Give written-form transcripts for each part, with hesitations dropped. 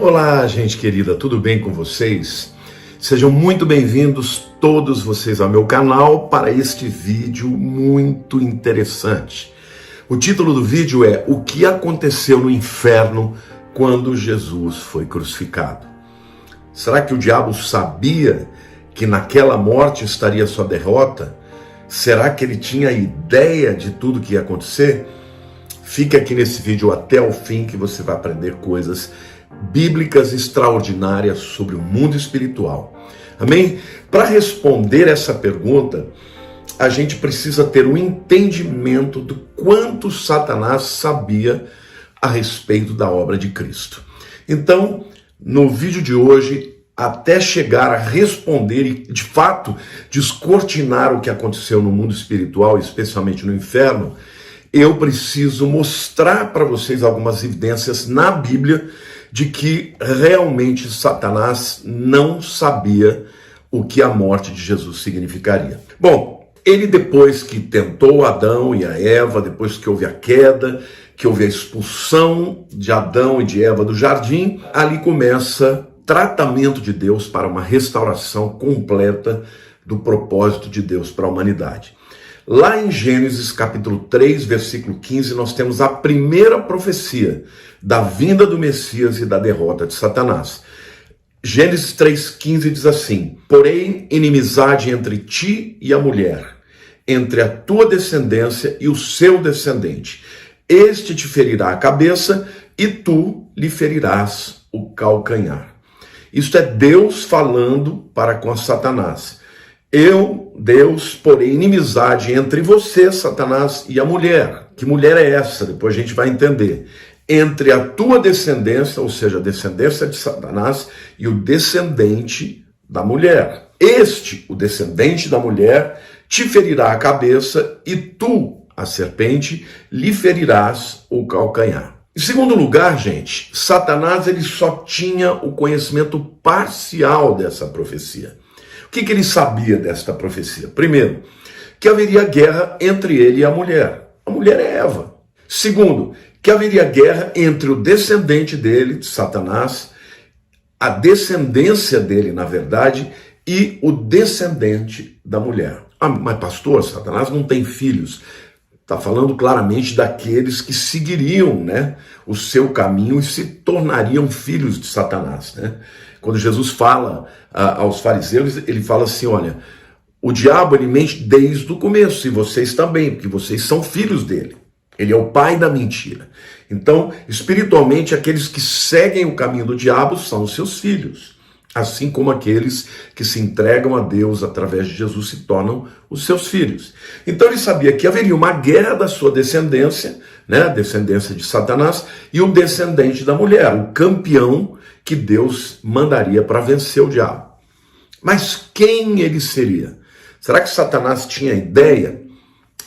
Olá, gente querida, tudo bem com vocês? Sejam muito bem-vindos todos vocês ao meu canal para este vídeo muito interessante. O título do vídeo é O que aconteceu no inferno quando Jesus foi crucificado. Será que o diabo sabia que naquela morte estaria sua derrota? Será que ele tinha ideia de tudo que ia acontecer? Fique aqui nesse vídeo até o fim que você vai aprender coisas bíblicas extraordinárias sobre o mundo espiritual. Amém? Para responder essa pergunta, a gente precisa ter um entendimento do quanto Satanás sabia a respeito da obra de Cristo. Então, no vídeo de hoje, até chegar a responder e, de fato, descortinar o que aconteceu no mundo espiritual, especialmente no inferno, eu preciso mostrar para vocês algumas evidências na Bíblia de que realmente Satanás não sabia o que a morte de Jesus significaria. Bom, ele depois que tentou Adão e a Eva, depois que houve a queda, que houve a expulsão de Adão e de Eva do jardim, ali começa o tratamento de Deus para uma restauração completa do propósito de Deus para a humanidade. Lá em Gênesis capítulo 3, versículo 15, nós temos a primeira profecia da vinda do Messias e da derrota de Satanás. Gênesis 3,15 diz assim: porém, inimizade entre ti e a mulher, entre a tua descendência e o seu descendente. Este te ferirá a cabeça e tu lhe ferirás o calcanhar. Isto é Deus falando para com Satanás. Eu, Deus, porém inimizade entre você, Satanás, e a mulher. Que mulher é essa? Depois a gente vai entender. Entre a tua descendência, ou seja, a descendência de Satanás, e o descendente da mulher. Este, o descendente da mulher, te ferirá a cabeça e tu, a serpente, lhe ferirás o calcanhar. Em segundo lugar, gente, Satanás ele só tinha o conhecimento parcial dessa profecia. O que ele sabia desta profecia? Primeiro, que haveria guerra entre ele e a mulher. A mulher é Eva. Segundo, que haveria guerra entre o descendente dele, de Satanás, a descendência dele, na verdade, e o descendente da mulher. Ah, mas pastor, Satanás não tem filhos. Está falando claramente daqueles que seguiriam, o seu caminho e se tornariam filhos de Satanás. Quando Jesus fala aos fariseus, ele fala assim, olha, o diabo ele mente desde o começo, e vocês também, porque vocês são filhos dele. Ele é o pai da mentira. Então, espiritualmente, aqueles que seguem o caminho do diabo são os seus filhos. Assim como aqueles que se entregam a Deus através de Jesus se tornam os seus filhos. Então ele sabia que haveria uma guerra da sua descendência, a descendência de Satanás, e o descendente da mulher, o campeão que Deus mandaria para vencer o diabo. Mas quem ele seria? Será que Satanás tinha ideia?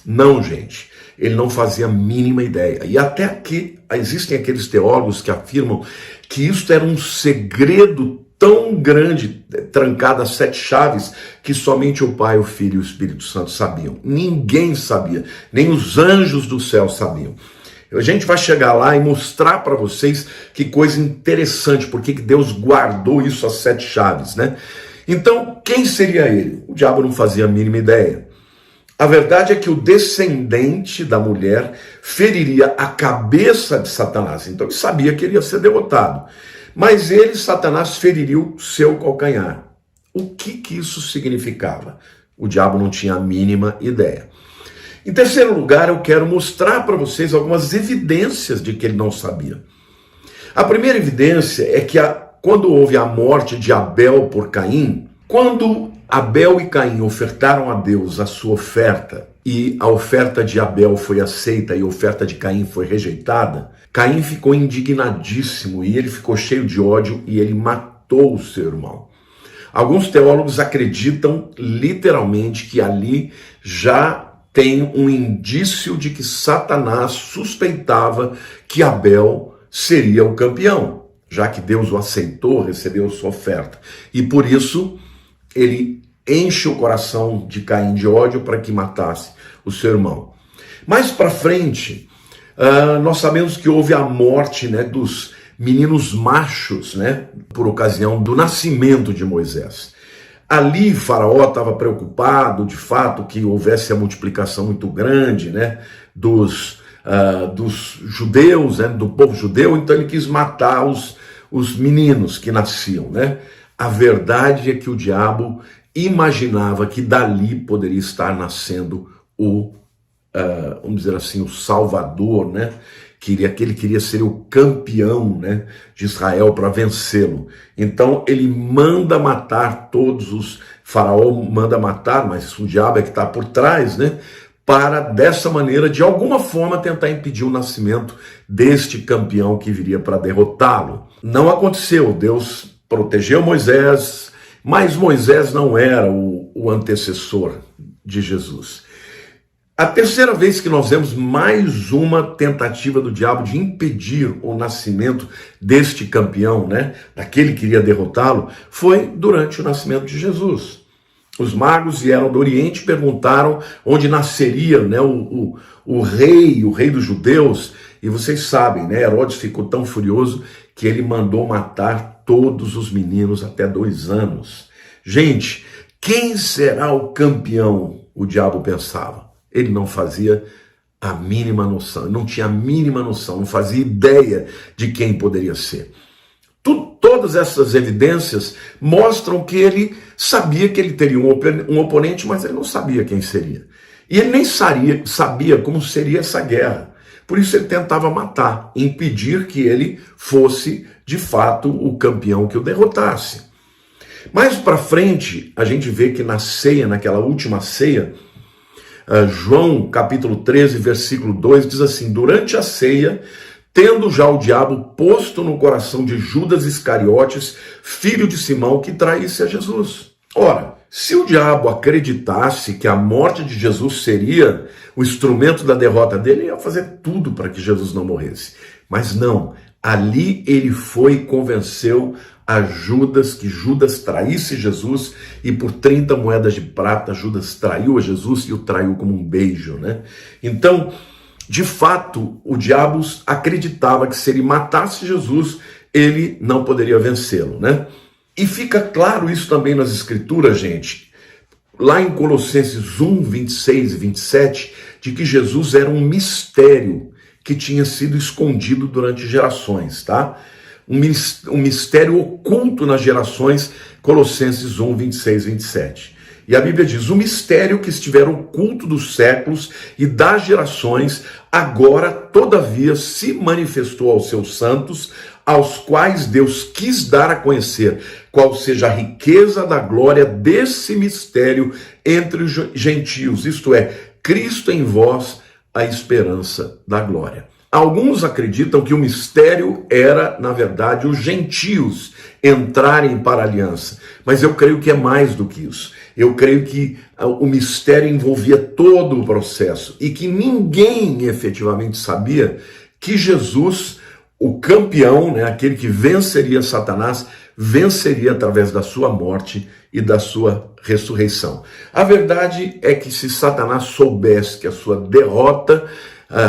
Não, gente. Ele não fazia a mínima ideia. E até aqui existem aqueles teólogos que afirmam que isso era um segredo tão grande, trancado a 7 chaves, que somente o Pai, o Filho e o Espírito Santo sabiam. Ninguém sabia, nem os anjos do céu sabiam. A gente vai chegar lá e mostrar para vocês que coisa interessante, porque que Deus guardou isso às 7 chaves, Então, quem seria ele? O diabo não fazia a mínima ideia. A verdade é que o descendente da mulher feriria a cabeça de Satanás. Então ele sabia que ele ia ser derrotado. Mas ele, Satanás, feriria o seu calcanhar. O que isso significava? O diabo não tinha a mínima ideia. Em terceiro lugar, eu quero mostrar para vocês algumas evidências de que ele não sabia. A primeira evidência é que quando houve a morte de Abel por Caim, quando Abel e Caim ofertaram a Deus a sua oferta e a oferta de Abel foi aceita e a oferta de Caim foi rejeitada, Caim ficou indignadíssimo e ele ficou cheio de ódio e ele matou o seu irmão. Alguns teólogos acreditam literalmente que ali já tem um indício de que Satanás suspeitava que Abel seria o campeão, já que Deus o aceitou, recebeu sua oferta. E por isso ele enche o coração de Caim de ódio para que matasse o seu irmão. Mais para frente, nós sabemos que houve a morte dos meninos machos, né, por ocasião do nascimento de Moisés. Ali Faraó estava preocupado, de fato, que houvesse a multiplicação muito grande, né, dos judeus, né, do povo judeu, então ele quis matar os meninos que nasciam, né? A verdade é que o diabo imaginava que dali poderia estar nascendo vamos dizer assim, o Salvador, né? Que ele queria ser o campeão, né, de Israel para vencê-lo. Então ele manda matar Faraó manda matar, mas o diabo é que está por trás, né? Para dessa maneira, de alguma forma, tentar impedir o nascimento deste campeão que viria para derrotá-lo. Não aconteceu, Deus protegeu Moisés, mas Moisés não era o antecessor de Jesus. A terceira vez que nós vemos mais uma tentativa do diabo de impedir o nascimento deste campeão, né, daquele que iria derrotá-lo, foi durante o nascimento de Jesus. Os magos vieram do Oriente e perguntaram onde nasceria, né, o rei dos judeus, e vocês sabem, né, Herodes ficou tão furioso que ele mandou matar todos os meninos até 2 anos. Gente, quem será o campeão? O diabo pensava. Ele não fazia a mínima noção, não tinha a mínima noção, não fazia ideia de quem poderia ser. Todas essas evidências mostram que ele sabia que ele teria um oponente, mas ele não sabia quem seria. E ele nem sabia como seria essa guerra. Por isso ele tentava matar, impedir que ele fosse, de fato, o campeão que o derrotasse. Mais para frente, a gente vê que na ceia, naquela última ceia, João capítulo 13, versículo 2, diz assim: durante a ceia, tendo já o diabo posto no coração de Judas Iscariotes, filho de Simão, que traísse a Jesus. Ora, se o diabo acreditasse que a morte de Jesus seria o instrumento da derrota dele, ele ia fazer tudo para que Jesus não morresse. Mas não, ali ele foi e convenceu a Judas, que Judas traísse Jesus, e por 30 moedas de prata, Judas traiu a Jesus e o traiu como um beijo, né? Então, de fato, o diabo acreditava que se ele matasse Jesus, ele não poderia vencê-lo, né? E fica claro isso também nas Escrituras, gente. Lá em Colossenses 1, 26 e 27, de que Jesus era um mistério que tinha sido escondido durante gerações, tá? Um mistério oculto nas gerações, Colossenses 1, 26 e 27. E a Bíblia diz: o mistério que estivera oculto dos séculos e das gerações, agora, todavia, se manifestou aos seus santos, aos quais Deus quis dar a conhecer qual seja a riqueza da glória desse mistério entre os gentios, isto é, Cristo em vós, a esperança da glória. Alguns acreditam que o mistério era, na verdade, os gentios entrarem para a aliança, mas eu creio que é mais do que isso. Eu creio que o mistério envolvia todo o processo e que ninguém efetivamente sabia que Jesus, o campeão, né, aquele que venceria Satanás, venceria através da sua morte e da sua ressurreição. A verdade é que se Satanás soubesse que a sua derrota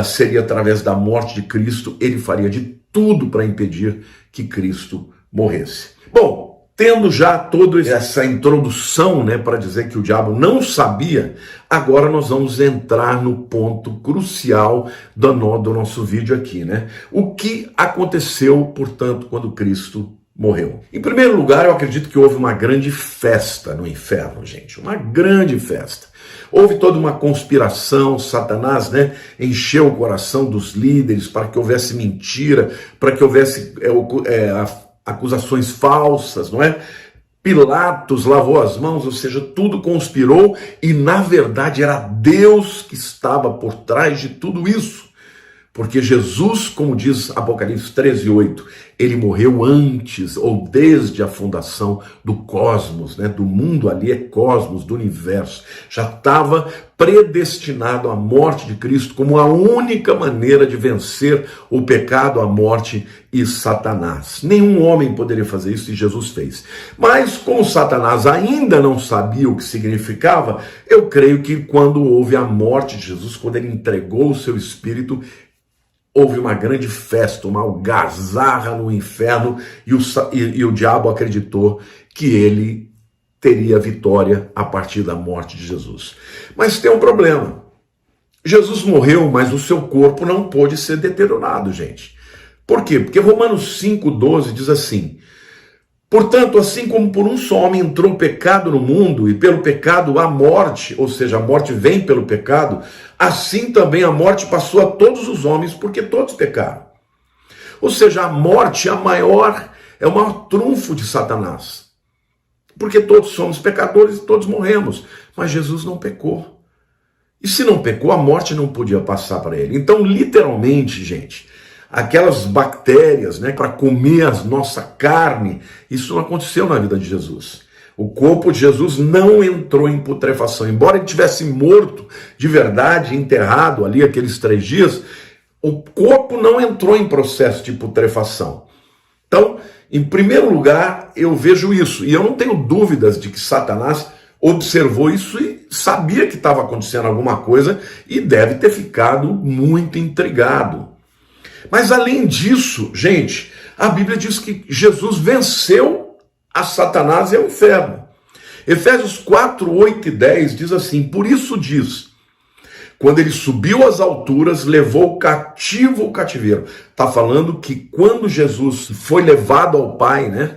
seria através da morte de Cristo, ele faria de tudo para impedir que Cristo morresse. Bom, tendo já toda essa introdução, né, para dizer que o diabo não sabia, agora nós vamos entrar no ponto crucial do nosso vídeo aqui, né? O que aconteceu, portanto, quando Cristo morreu? Em primeiro lugar, eu acredito que houve uma grande festa no inferno, gente, uma grande festa. Houve toda uma conspiração, Satanás, né, encheu o coração dos líderes para que houvesse mentira, para que houvesse acusações falsas, não é? Pilatos lavou as mãos, ou seja, tudo conspirou e na verdade era Deus que estava por trás de tudo isso. Porque Jesus, como diz Apocalipse 13:8, ele morreu antes ou desde a fundação do cosmos, né? Do mundo ali é cosmos, do universo. Já estava predestinado à morte de Cristo como a única maneira de vencer o pecado, a morte e Satanás. Nenhum homem poderia fazer isso e Jesus fez. Mas como Satanás ainda não sabia o que significava, eu creio que quando houve a morte de Jesus, quando ele entregou o seu espírito, houve uma grande festa, uma algazarra no inferno, e o diabo acreditou que ele teria vitória a partir da morte de Jesus. Mas tem um problema. Jesus morreu, mas o seu corpo não pôde ser deteriorado, gente. Por quê? Porque Romanos 5,12 diz assim: portanto, assim como por um só homem entrou o pecado no mundo, e pelo pecado a morte, ou seja, a morte vem pelo pecado, assim também a morte passou a todos os homens, porque todos pecaram. Ou seja, a morte é o maior trunfo de Satanás. Porque todos somos pecadores e todos morremos. Mas Jesus não pecou. E se não pecou, a morte não podia passar para ele. Então, literalmente, gente, aquelas bactérias, né, para comer a nossa carne, isso não aconteceu na vida de Jesus. O corpo de Jesus não entrou em putrefação. Embora ele tivesse morto de verdade, enterrado ali aqueles 3 dias, o corpo não entrou em processo de putrefação. Então, em primeiro lugar, eu vejo isso. E eu não tenho dúvidas de que Satanás observou isso e sabia que estava acontecendo alguma coisa e deve ter ficado muito intrigado. Mas além disso, gente, a Bíblia diz que Jesus venceu a Satanás e ao inferno. Efésios 4, 8 e 10 diz assim: por isso diz, quando ele subiu às alturas, levou cativo o cativeiro. Está falando que quando Jesus foi levado ao Pai, né?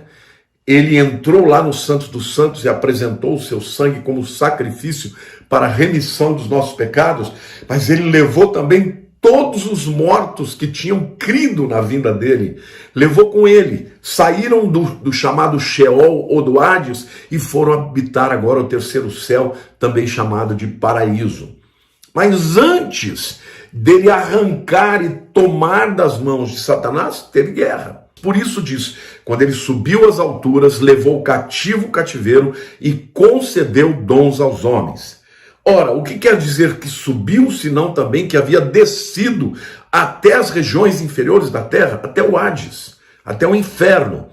Ele entrou lá no Santos dos Santos e apresentou o seu sangue como sacrifício para a remissão dos nossos pecados, mas ele levou também todos os mortos que tinham crido na vinda dele, levou com ele, saíram do chamado Sheol ou do Hades e foram habitar agora o terceiro céu, também chamado de paraíso. Mas antes dele arrancar e tomar das mãos de Satanás, teve guerra. Por isso diz, quando ele subiu às alturas, levou cativo o cativeiro e concedeu dons aos homens. Ora, o que quer dizer que subiu, senão também que havia descido até as regiões inferiores da terra, até o Hades, até o inferno.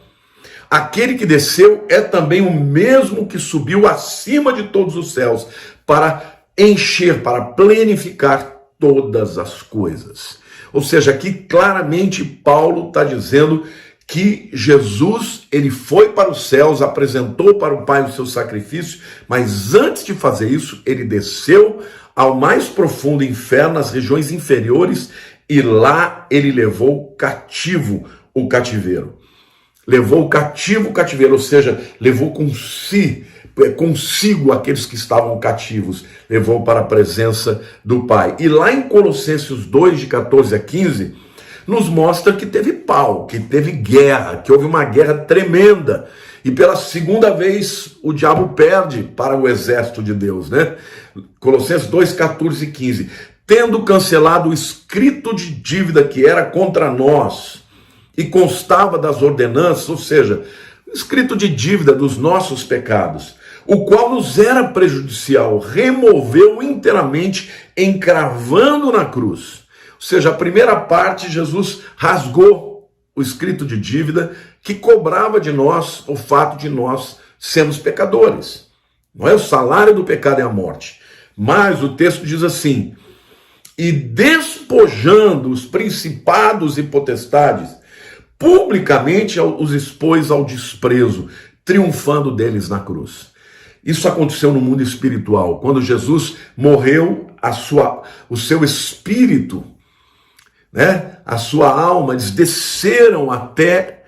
Aquele que desceu é também o mesmo que subiu acima de todos os céus para encher, para plenificar todas as coisas. Ou seja, aqui claramente Paulo está dizendo que Jesus, ele foi para os céus, apresentou para o Pai o seu sacrifício, mas antes de fazer isso, ele desceu ao mais profundo inferno, nas regiões inferiores, e lá ele levou cativo o cativeiro. Levou cativo o cativeiro, ou seja, levou consigo aqueles que estavam cativos, levou para a presença do Pai. E lá em Colossenses 2, de 14 a 15, nos mostra que teve pau, que teve guerra, que houve uma guerra tremenda. E pela segunda vez o diabo perde para o exército de Deus, né? Colossenses 2, 14 e 15. Tendo cancelado o escrito de dívida que era contra nós e constava das ordenanças, ou seja, o escrito de dívida dos nossos pecados, o qual nos era prejudicial, removeu inteiramente, encravando na cruz. Ou seja, a primeira parte, Jesus rasgou o escrito de dívida que cobrava de nós o fato de nós sermos pecadores. Não é? O salário do pecado é a morte. Mas o texto diz assim: e despojando os principados e potestades, publicamente os expôs ao desprezo, triunfando deles na cruz. Isso aconteceu no mundo espiritual. Quando Jesus morreu, o seu espírito, né, a sua alma, eles desceram até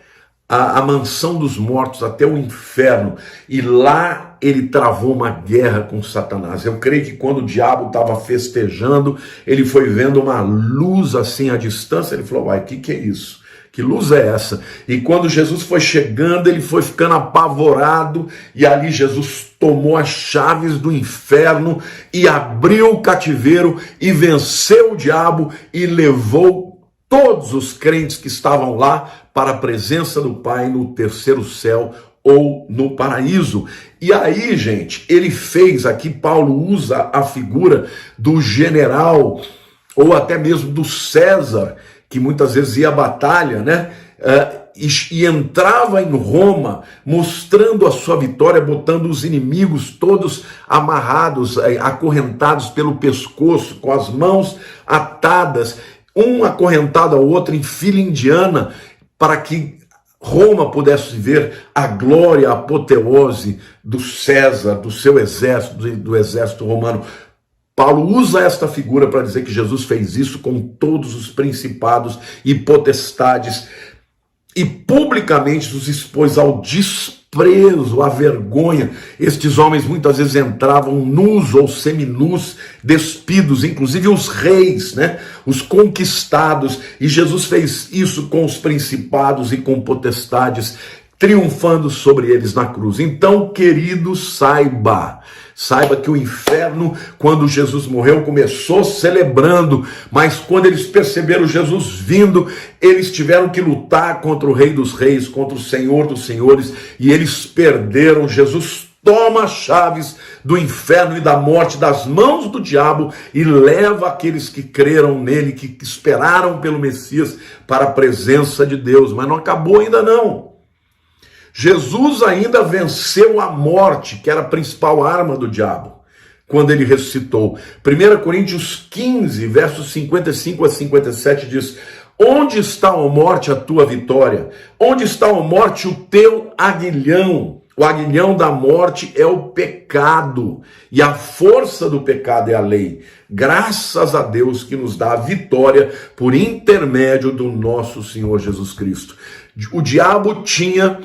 a mansão dos mortos, até o inferno, e lá ele travou uma guerra com Satanás. Eu creio que quando o diabo estava festejando, ele foi vendo uma luz assim à distância, ele falou: uai, o que é isso? Que luz é essa? E quando Jesus foi chegando, ele foi ficando apavorado, e ali Jesus tomou as chaves do inferno e abriu o cativeiro e venceu o diabo e levou todos os crentes que estavam lá para a presença do Pai no terceiro céu ou no paraíso. E aí, gente, ele fez, aqui Paulo usa a figura do general ou até mesmo do César, que muitas vezes ia à batalha, né? E entrava em Roma, mostrando a sua vitória, botando os inimigos todos amarrados, acorrentados pelo pescoço, com as mãos atadas, um acorrentado ao outro em fila indiana, para que Roma pudesse ver a glória, a apoteose do César, do seu exército, do exército romano. Paulo usa esta figura para dizer que Jesus fez isso com todos os principados e potestades e publicamente os expôs ao desprezo, à vergonha. Estes homens muitas vezes entravam nus ou seminus, despidos, inclusive os reis, né? Os conquistados, e Jesus fez isso com os principados e com potestades, triunfando sobre eles na cruz. Então, querido, saiba que o inferno, quando Jesus morreu, começou celebrando, mas quando eles perceberam Jesus vindo, eles tiveram que lutar contra o Rei dos Reis, contra o Senhor dos Senhores, e eles perderam. Jesus toma as chaves do inferno e da morte das mãos do diabo e leva aqueles que creram nele, que esperaram pelo Messias, para a presença de Deus. Mas não acabou ainda não. Jesus ainda venceu a morte, que era a principal arma do diabo, quando ele ressuscitou. 1 Coríntios 15, versos 55 a 57 diz: onde está, ó morte, a tua vitória? Onde está, ó morte, o teu aguilhão? O aguilhão da morte é o pecado, e a força do pecado é a lei. Graças a Deus que nos dá a vitória por intermédio do nosso Senhor Jesus Cristo. O diabo tinha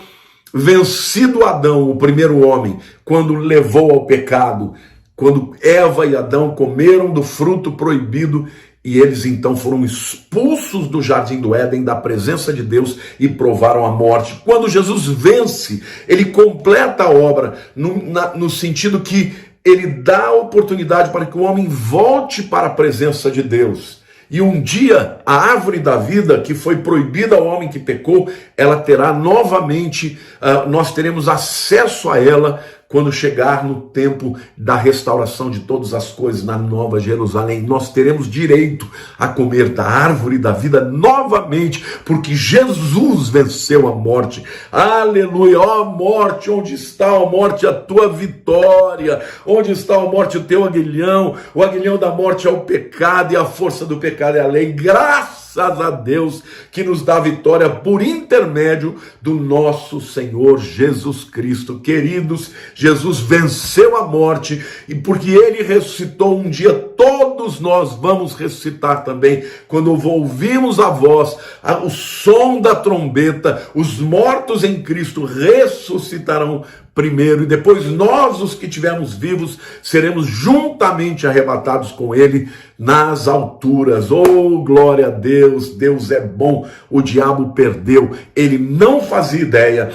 vencido Adão, o primeiro homem, quando levou ao pecado, quando Eva e Adão comeram do fruto proibido, e eles então foram expulsos do jardim do Éden, da presença de Deus, e provaram a morte. Quando Jesus vence, ele completa a obra, no sentido que ele dá a oportunidade para que o homem volte para a presença de Deus. E um dia, a árvore da vida, que foi proibida ao homem que pecou, ela terá novamente, nós teremos acesso a ela quando chegar no tempo da restauração de todas as coisas na Nova Jerusalém. Nós teremos direito a comer da árvore da vida novamente, porque Jesus venceu a morte. Aleluia! Ó morte, onde está, ó morte, a tua vitória? Onde está, ó morte, o teu aguilhão? O aguilhão da morte é o pecado, e a força do pecado é a lei. Graças a Deus que nos dá vitória por intermédio do nosso Senhor Jesus Cristo. Queridos, Jesus venceu a morte, e porque ele ressuscitou um dia, todos nós vamos ressuscitar também. Quando ouvimos a voz, o som da trombeta, os mortos em Cristo ressuscitarão primeiro, e depois nós, os que estivermos vivos, seremos juntamente arrebatados com ele nas alturas. Oh, glória a Deus! Deus é bom. O diabo perdeu, ele não fazia ideia.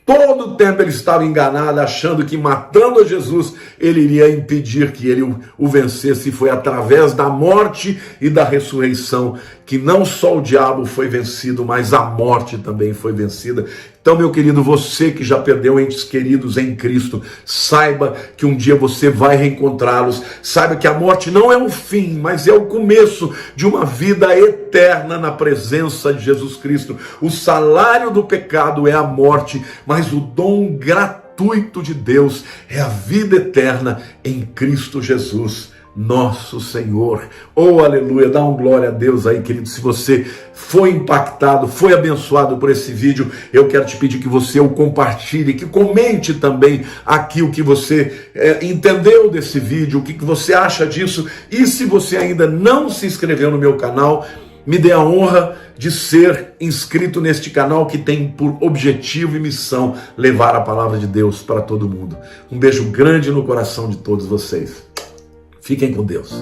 Todo o tempo ele estava enganado, achando que matando a Jesus, ele iria impedir que ele o vencesse. E foi através da morte e da ressurreição que não só o diabo foi vencido, mas a morte também foi vencida. Então, meu querido, você que já perdeu entes queridos em Cristo, saiba que um dia você vai reencontrá-los. Saiba que a morte não é o fim, mas é o começo de uma vida eterna na presença de Jesus Cristo. O salário do pecado é a morte, mas o dom gratuito de Deus é a vida eterna em Cristo Jesus, nosso Senhor. Oh, aleluia! Dá glória a Deus aí, querido. Se você foi impactado, foi abençoado por esse vídeo, eu quero te pedir que você o compartilhe, que comente também aqui o que você entendeu desse vídeo, o que você acha disso. E se você ainda não se inscreveu no meu canal, me dê a honra de ser inscrito neste canal, que tem por objetivo e missão levar a palavra de Deus para todo mundo. Um beijo grande no coração de todos vocês. Fiquem com Deus.